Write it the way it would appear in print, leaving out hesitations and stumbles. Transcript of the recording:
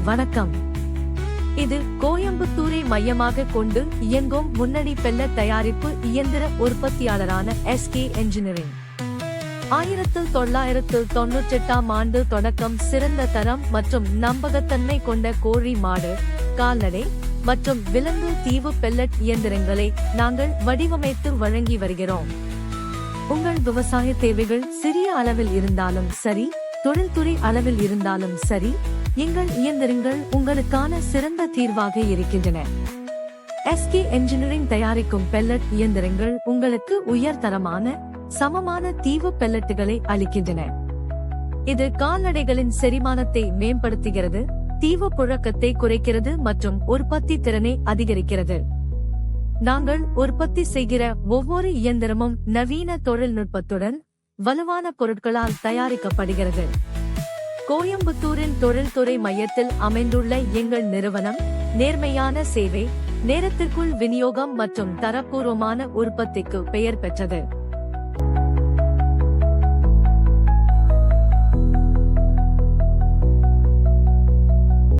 வணக்கம். இது கோயம்புத்தூரை மையமாக கொண்டு இயங்கும் முன்னணி பெல்லட் தயாரிப்பு இயந்திர உற்பத்தியாளரான SK என்ஜினியரிங். 1998ஆம் ஆண்டு தொடக்கம் சிறந்த தரம் மற்றும் நம்பகத்தன்மை கொண்ட கோழி, மாடு, கால்நடை மற்றும் விலங்கு தீவு பெல்லட் இயந்திரங்களை நாங்கள் வடிவமைத்து வழங்கி வருகிறோம். உங்கள் விவசாய தேவைகள் சிறிய அளவில் இருந்தாலும் சரி, தொழில்துறை அளவில் இருந்தாலும் சரி, எங்கள் இயந்திரங்கள் உங்களுக்கான சிறந்த தீர்வாக இருக்கின்றன. SK என்ஜினியரிங் தயாரிக்கும் பெல்லட் இயந்திரங்கள் உங்களுக்கு உயர்தரமான, சமமான தீவு பெல்லட்டுகளை அளிக்கின்றன. இது கால்நடைகளின் செரிமானத்தை மேம்படுத்துகிறது, தீவு புழக்கத்தை குறைக்கிறது மற்றும் உற்பத்தி திறனை அதிகரிக்கிறது. நாங்கள் உற்பத்தி செய்கிற ஒவ்வொரு இயந்திரமும் நவீன தொழில்நுட்பத்துடன் வலுவான பொருட்களால் தயாரிக்கப்படுகிறது. கோயம்புத்தூரின் தொழில்துறை மையத்தில் அமைந்துள்ள எங்கள் நிறுவனம் நேர்மையான சேவை, நேரத்திற்குள் விநியோகம் மற்றும் தரப்பூர்வமான உற்பத்திக்கு பெயர் பெற்றது.